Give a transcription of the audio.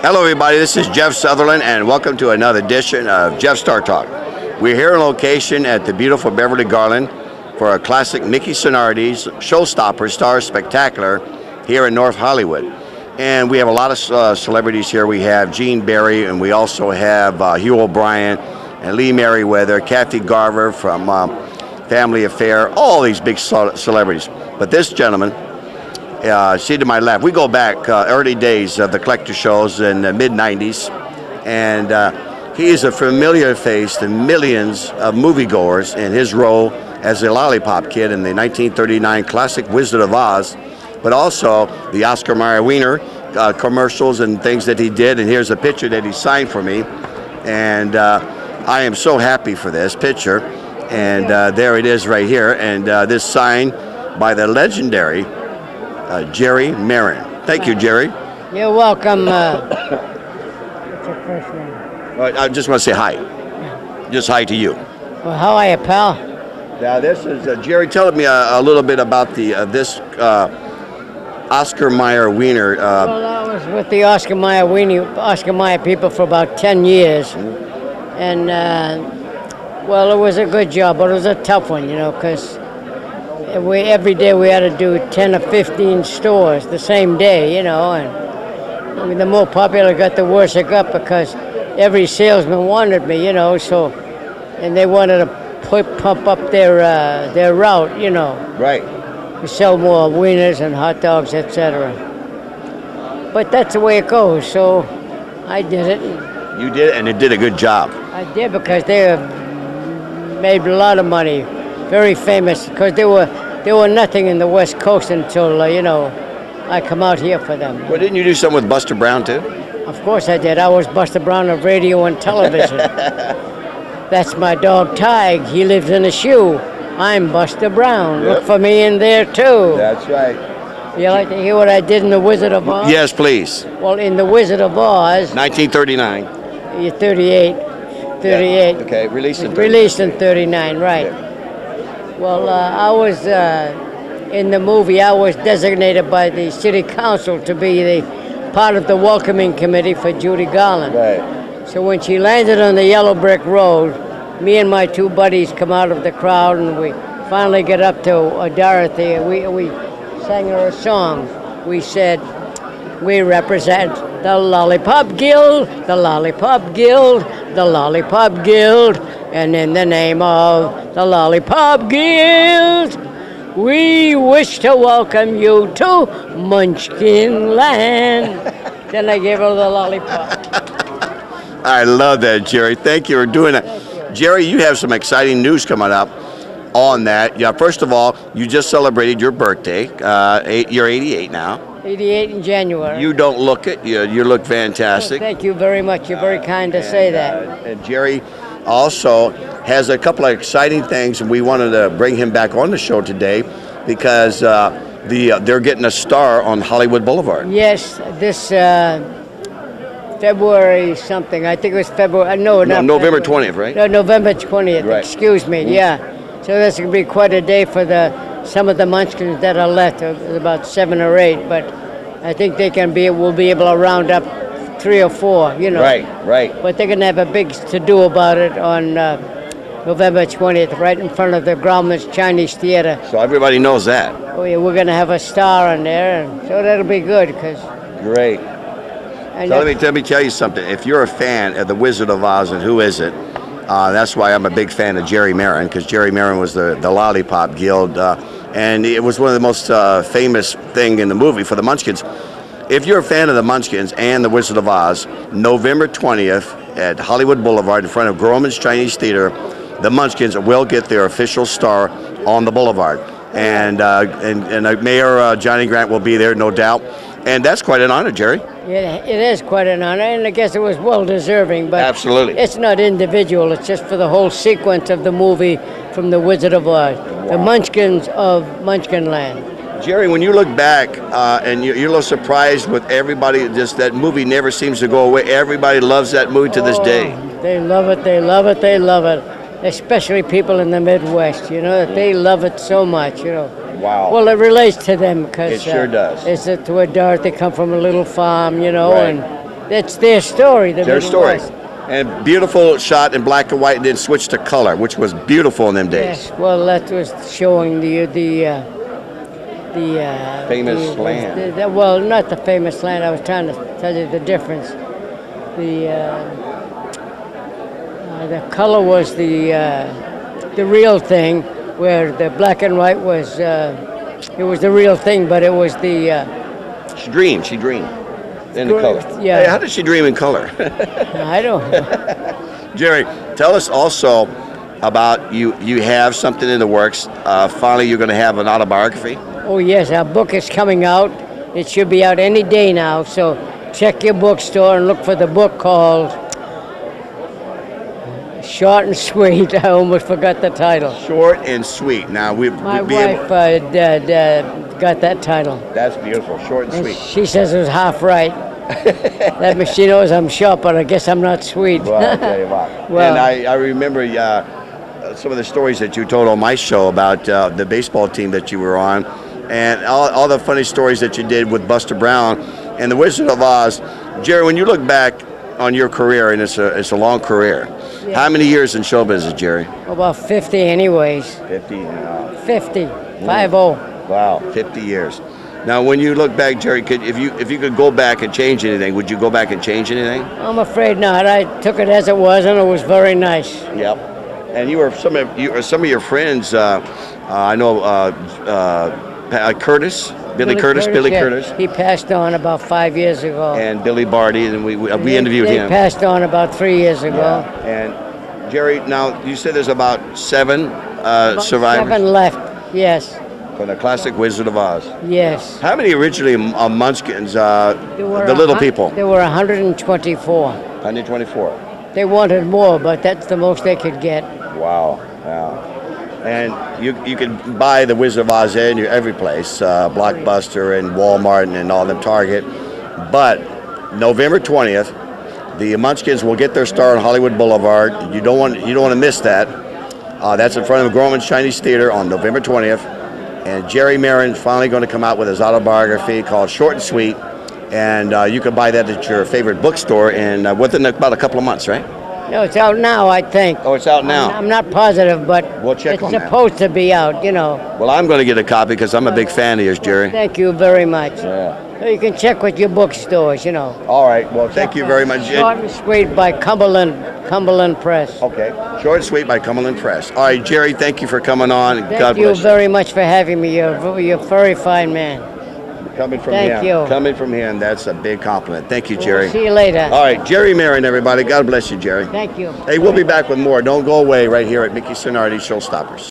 Hello everybody, this is Jeff Sutherland and welcome to another edition of Jeff Star Talk. We're here on location at the beautiful Beverly Garland for a classic Mickey Sonardi's Showstopper Star Spectacular here in North Hollywood. And we have a lot of celebrities here. We have Gene Barry, and we also have Hugh O'Brien and Lee Merriweather, Kathy Garver from Family Affair, all these big celebrities. But this gentleman, see to my left, we go back early days of the collector shows in the mid-90s, and he is a familiar face to millions of moviegoers in his role as the Lollipop Kid in the 1939 classic Wizard of Oz, but also the Oscar Mayer Wiener commercials and things that he did. And here's a picture that he signed for me, and I am so happy for this picture. And there it is right here, and this sign by the legendary Jerry Maren. Thank you, Jerry. You're welcome. What's your first name? I just want to say hi. Just hi to you. Well, how are you, pal? Now this is Jerry. Tell me a little bit about the this Oscar Mayer Wiener. Well, I was with the Oscar Mayer people for about 10 years, and well, it was a good job, but it was a tough one, you know, because every day we had to do 10 or 15 stores the same day, you know, and I mean, the more popular it got, the worse it got, because every salesman wanted me, you know, so, and they wanted to pump up their route, you know. Right. We sell more wieners and hot dogs, etc. But that's the way it goes, so I did it. You did it, and it did a good job. I did, because they made a lot of money, very famous, because they were nothing in the West Coast until, you know, I come out here for them. Well, didn't you do something with Buster Brown, too? Of course I did. I was Buster Brown of radio and television. That's my dog, Tig. He lives in a shoe. I'm Buster Brown. Yep. Look for me in there, too. That's right. You like to hear what I did in The Wizard of Oz? Yes, please. Well, in The Wizard of Oz... 1939. You're 38. 38. Yeah. Okay, released in 39. Released in 39, right. Yeah. Well, I was, in the movie, I was designated by the city council to be the part of the welcoming committee for Judy Garland. Right. So when she landed on the yellow brick road, me and my two buddies come out of the crowd, and we finally get up to Dorothy, and we sang her a song. We said, we represent the Lollipop Guild, the Lollipop Guild, the Lollipop Guild, and in the name of the Lollipop Guild, we wish to welcome you to Munchkin Land. Then I gave her the lollipop. I love that, Jerry. Thank you for doing that. Jerry, you have some exciting news coming up on that. Yeah, first of all, you just celebrated your birthday. You're 88 now. 88 in January. You don't look it. You look fantastic. Well, thank you very much. You're very kind to say that. And Jerry also has a couple of exciting things, and we wanted to bring him back on the show today because they're getting a star on Hollywood Boulevard. Yes, this February something. I think it was February. No, November 20th, right? No, November 20th. Right. Excuse me. Yeah. So this will be quite a day for some of the Munchkins that are left. There's about 7 or 8, but I think we'll be able to round up 3 or 4. You know. Right. But they're going to have a big to-do about it on November 20th, right in front of the Grauman's Chinese Theater. So everybody knows that. Oh yeah, we're going to have a star on there, so that'll be good. Great. So let me tell you something. If you're a fan of The Wizard of Oz, and who is it? That's why I'm a big fan of Jerry Maren, because Jerry Maren was the Lollipop Guild, and it was one of the most famous thing in the movie for the Munchkins. If you're a fan of the Munchkins and The Wizard of Oz, November 20th at Hollywood Boulevard in front of Grauman's Chinese Theater, the Munchkins will get their official star on the boulevard. And Mayor Johnny Grant will be there, no doubt. And that's quite an honor, Jerry. It is quite an honor, and I guess it was well-deserving. But absolutely, it's not individual. It's just for the whole sequence of the movie from The Wizard of Oz, wow. The Munchkins of Munchkinland. Jerry, when you look back and you're a little surprised with everybody, just that movie never seems to go away. Everybody loves that movie to this day. They love it, they love it, they love it. Especially people in the Midwest, you know, that they love it so much, you know. Wow. Well, it relates to them because It sure does. It's to where Dorothy come from, a little farm, you know, Right. and that's their story. Their story. Midwest. And beautiful shot in black and white, and then switched to color, which was beautiful in them days. Yes. Well, that was showing the Famous land. well, not the famous land. I was trying to tell you the difference. The color was the real thing, where the black and white was it was the real thing, but it was the She dreamed in the color. Yeah. Hey, how did she dream in color? I don't know. Jerry, tell us also about you have something in the works. Finally, you're going to have an autobiography. Oh yes, our book is coming out. It should be out any day now. So check your bookstore and look for the book called Short and Sweet. I almost forgot the title. Short and sweet. Now My wife got that title. That's beautiful. Short and And sweet. she says it was half right. That means she knows I'm short, but I guess I'm not sweet. Well, I'll tell you what. Well- And I remember some of the stories that you told on my show about the baseball team that you were on, and all the funny stories that you did with Buster Brown and the Wizard of Oz. Jerry, when you look back on your career, and it's a long career, Yeah. how many years in show business, Jerry? About 50 anyways. 50. 50. 50. Wow, 50 years. Now, when you look back, Jerry, if you could go back and change anything, would you go back and change anything? I'm afraid not. I took it as it was, and it was very nice. Yep. And you were some of your friends. I know Curtis, Billy Curtis. Yeah. He passed on about 5 years ago. And Billy Barty, and we interviewed They him. passed on about 3 years ago. Yeah. And Jerry, now you said there's about seven About survivors 7 left. Yes. from the classic Wizard of Oz. Yes. How many originally Munchkins? There were The little people. There were 124. 124. They wanted more, but that's the most they could get. Wow. Wow. And you can buy the Wizard of Oz in every place, Blockbuster and Walmart and all them, Target. But November 20th, the Munchkins will get their star on Hollywood Boulevard. You don't want to miss that. That's in front of the Grauman's Chinese Theater on November 20th. And Jerry Maren finally going to come out with his autobiography called Short and Sweet. And you can buy that at your favorite bookstore within about a couple of months, right? No, it's out now, I think. Oh, it's out now. I'm not positive, but We'll check it's on that. supposed to be out, you know. Well, I'm going to get a copy because I'm a big fan of yours, Jerry. Thank you very much. Yeah. So you can check with your bookstores, you know. All right. Well, thank you very much. Short and Sweet by Cumberland Press. Okay. Short and Sweet by Cumberland Press. All right, Jerry, thank you for coming on. Thank God you bless very much for having me. You're a very fine man. Coming from Thank him. you. Coming from him, that's a big compliment. Thank you, Jerry. See you later. All right, Jerry Maren, everybody. God bless you, Jerry. Thank you. Hey, we'll be back with more. Don't go away right here at Mickey Sonardi's Showstoppers.